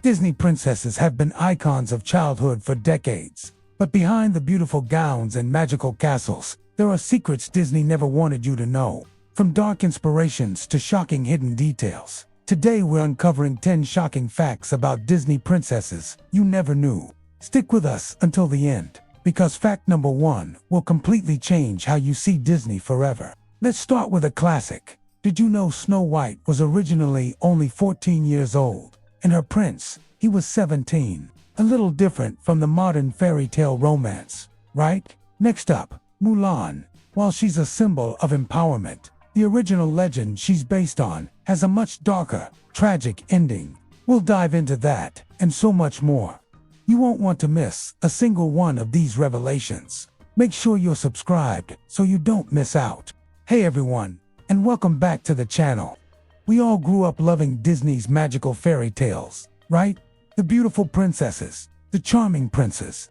Disney princesses have been icons of childhood for decades. But behind the beautiful gowns and magical castles, there are secrets Disney never wanted you to know. From dark inspirations to shocking hidden details. Today we're uncovering 10 shocking facts about Disney princesses you never knew. Stick with us until the end, because fact number 1 will completely change how you see Disney forever. Let's start with a classic. Did you know Snow White was originally only 14 years old, and her prince, he was 17? A little different from the modern fairy tale romance, right? Next up, Mulan. While she's a symbol of empowerment, the original legend she's based on has a much darker, tragic ending. We'll dive into that, and so much more. You won't want to miss a single one of these revelations. Make sure you're subscribed so you don't miss out. Hey everyone, and welcome back to the channel. We all grew up loving Disney's magical fairy tales, right? The beautiful princesses, the charming princes,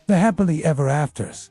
the happily ever afters.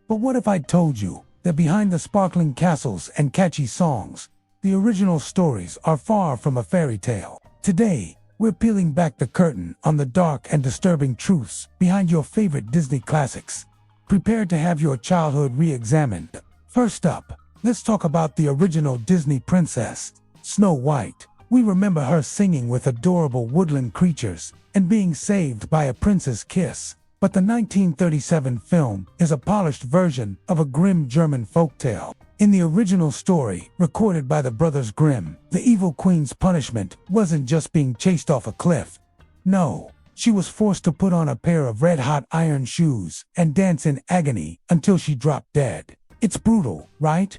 But what if I told you that behind the sparkling castles and catchy songs, the original stories are far from a fairy tale? Today, we're peeling back the curtain on the dark and disturbing truths behind your favorite Disney classics. Prepare to have your childhood re-examined. First up, let's talk about the original Disney princess, Snow White. We remember her singing with adorable woodland creatures and being saved by a prince's kiss. But the 1937 film is a polished version of a grim German folktale. In the original story, recorded by the brothers Grimm, the evil queen's punishment wasn't just being chased off a cliff. No, she was forced to put on a pair of red-hot iron shoes and dance in agony until she dropped dead. It's brutal, right?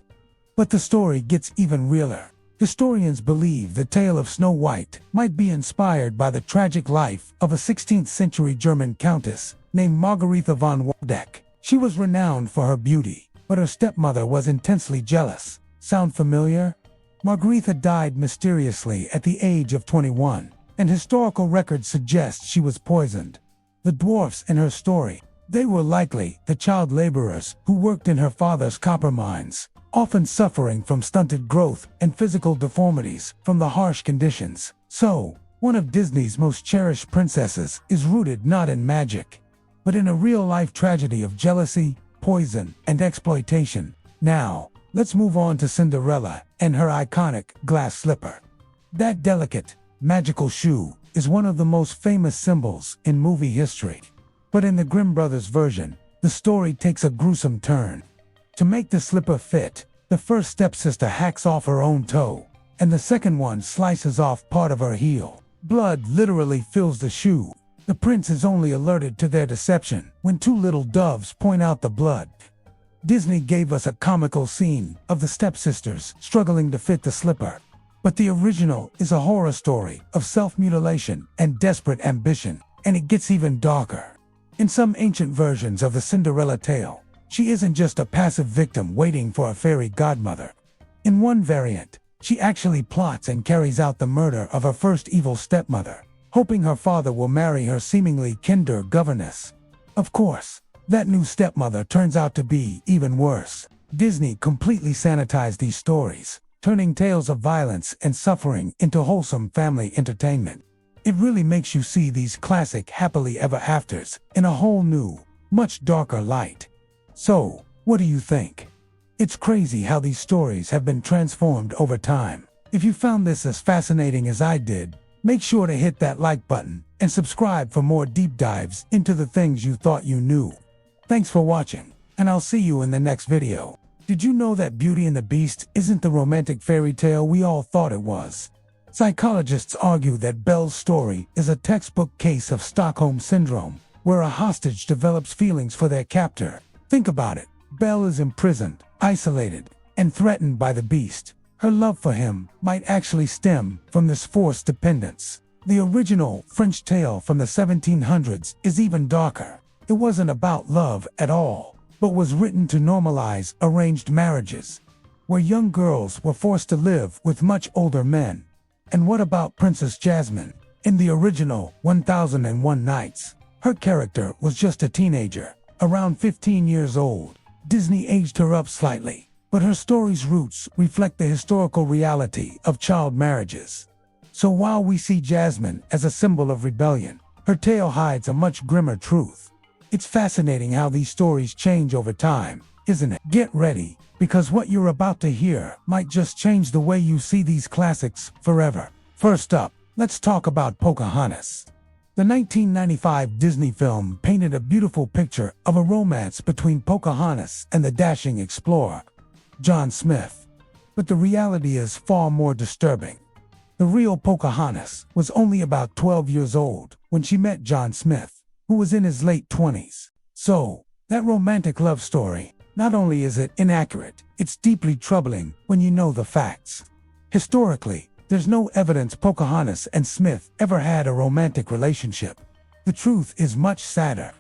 But the story gets even realer. Historians believe the tale of Snow White might be inspired by the tragic life of a 16th-century German countess named Margaretha von Waldeck. She was renowned for her beauty, but her stepmother was intensely jealous. Sound familiar? Margaretha died mysteriously at the age of 21, and historical records suggest she was poisoned. The dwarfs in her story, they were likely the child laborers who worked in her father's copper mines, often suffering from stunted growth and physical deformities from the harsh conditions. So, one of Disney's most cherished princesses is rooted not in magic, but in a real-life tragedy of jealousy, poison, and exploitation. Now, let's move on to Cinderella and her iconic glass slipper. That delicate, magical shoe is one of the most famous symbols in movie history. But in the Grimm brothers' version, the story takes a gruesome turn. To make the slipper fit, the first stepsister hacks off her own toe, and the second one slices off part of her heel. Blood literally fills the shoe. The prince is only alerted to their deception when two little doves point out the blood. Disney gave us a comical scene of the stepsisters struggling to fit the slipper. But the original is a horror story of self-mutilation and desperate ambition, and it gets even darker. In some ancient versions of the Cinderella tale, she isn't just a passive victim waiting for a fairy godmother. In one variant, she actually plots and carries out the murder of her first evil stepmother, hoping her father will marry her seemingly kinder governess. Of course, that new stepmother turns out to be even worse. Disney completely sanitized these stories, turning tales of violence and suffering into wholesome family entertainment. It really makes you see these classic happily ever afters in a whole new, much darker light. So, what do you think? It's crazy how these stories have been transformed over time. If you found this as fascinating as I did, make sure to hit that like button and subscribe for more deep dives into the things you thought you knew. Thanks for watching, and I'll see you in the next video. Did you know that Beauty and the Beast isn't the romantic fairy tale we all thought it was? Psychologists argue that Belle's story is a textbook case of Stockholm Syndrome, where a hostage develops feelings for their captor. Think about it. Belle is imprisoned, isolated, and threatened by the Beast. Her love for him might actually stem from this forced dependence. The original French tale from the 1700s is even darker. It wasn't about love at all, but was written to normalize arranged marriages, where young girls were forced to live with much older men. And what about Princess Jasmine? In the original 1001 Nights, her character was just a teenager, around 15 years old. Disney aged her up slightly, but her story's roots reflect the historical reality of child marriages. So while we see Jasmine as a symbol of rebellion, her tale hides a much grimmer truth. It's fascinating how these stories change over time, isn't it? Get ready, because what you're about to hear might just change the way you see these classics forever. First up, let's talk about Pocahontas. The 1995 Disney film painted a beautiful picture of a romance between Pocahontas and the dashing explorer, John Smith. But the reality is far more disturbing. The real Pocahontas was only about 12 years old when she met John Smith, who was in his late 20s. So, that romantic love story, not only is it inaccurate, it's deeply troubling when you know the facts. Historically, there's no evidence Pocahontas and Smith ever had a romantic relationship. The truth is much sadder.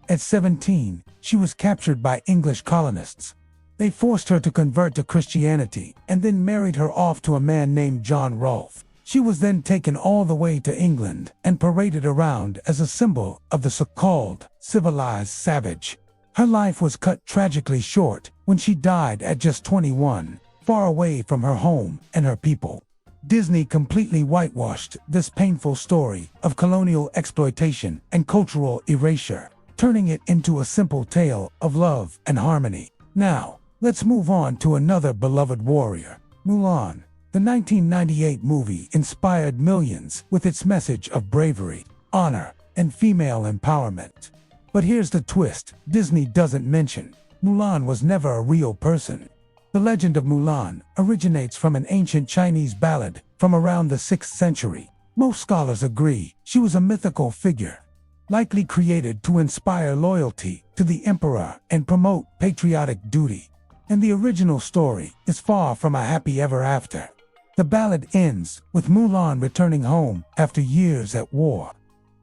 At 17, she was captured by English colonists. They forced her to convert to Christianity and then married her off to a man named John Rolfe. She was then taken all the way to England and paraded around as a symbol of the so-called civilized savage. Her life was cut tragically short when she died at just 21, far away from her home and her people. Disney completely whitewashed this painful story of colonial exploitation and cultural erasure, turning it into a simple tale of love and harmony. Now, let's move on to another beloved warrior, Mulan. The 1998 movie inspired millions with its message of bravery, honor, and female empowerment. But here's the twist Disney doesn't mention. Mulan was never a real person. The legend of Mulan originates from an ancient Chinese ballad from around the 6th century. Most scholars agree she was a mythical figure, likely created to inspire loyalty to the emperor and promote patriotic duty. And the original story is far from a happy ever after. The ballad ends with Mulan returning home after years at war,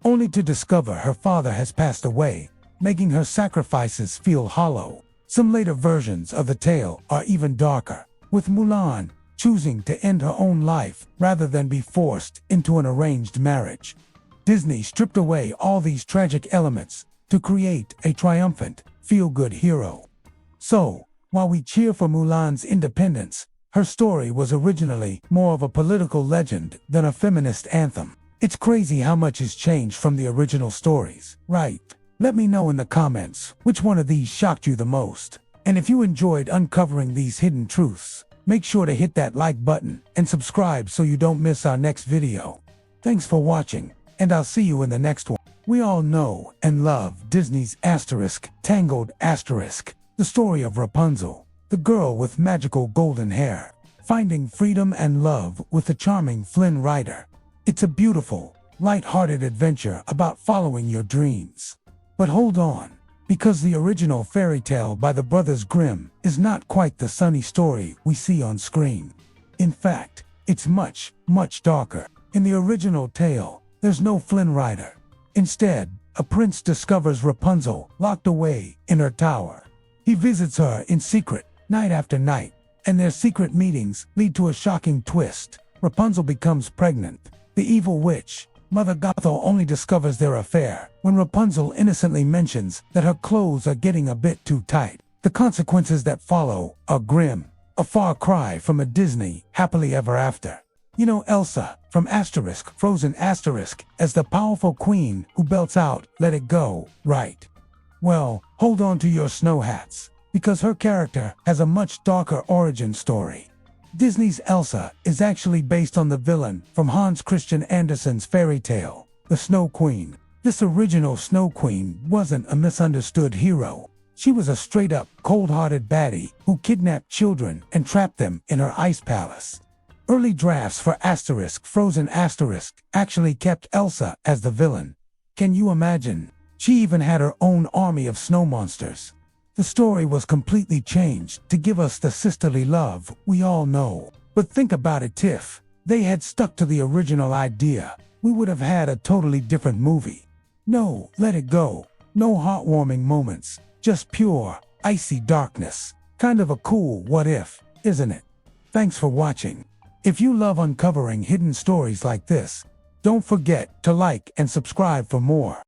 only to discover her father has passed away, making her sacrifices feel hollow. Some later versions of the tale are even darker, with Mulan choosing to end her own life rather than be forced into an arranged marriage. Disney stripped away all these tragic elements to create a triumphant, feel-good hero. So, while we cheer for Mulan's independence, her story was originally more of a political legend than a feminist anthem. It's crazy how much has changed from the original stories, right? Let me know in the comments which one of these shocked you the most. And if you enjoyed uncovering these hidden truths, make sure to hit that like button and subscribe so you don't miss our next video. Thanks for watching, and I'll see you in the next one. We all know and love Disney's Tangled the story of Rapunzel, the girl with magical golden hair, finding freedom and love with the charming Flynn Rider. It's a beautiful, light-hearted adventure about following your dreams. But hold on, because the original fairy tale by the Brothers Grimm is not quite the sunny story we see on screen. In fact, it's much, much darker. In the original tale, there's no Flynn Rider. Instead, a prince discovers Rapunzel locked away in her tower. He visits her in secret, night after night, and their secret meetings lead to a shocking twist. Rapunzel becomes pregnant. The evil witch, Mother Gothel, only discovers their affair when Rapunzel innocently mentions that her clothes are getting a bit too tight. The consequences that follow are grim, a far cry from a Disney happily ever after. You know Elsa from Frozen as the powerful queen who belts out "Let It Go," right? Well, hold on to your snow hats, because her character has a much darker origin story. Disney's Elsa is actually based on the villain from Hans Christian Andersen's fairy tale, The Snow Queen. This original Snow Queen wasn't a misunderstood hero. She was a straight-up, cold-hearted baddie who kidnapped children and trapped them in her ice palace. Early drafts for Frozen actually kept Elsa as the villain. Can you imagine? She even had her own army of snow monsters. The story was completely changed to give us the sisterly love we all know. But think about it, if they had stuck to the original idea, we would have had a totally different movie. No "Let It Go," no heartwarming moments, just pure, icy darkness. Kind of a cool what if, isn't it? Thanks for watching. If you love uncovering hidden stories like this, don't forget to like and subscribe for more.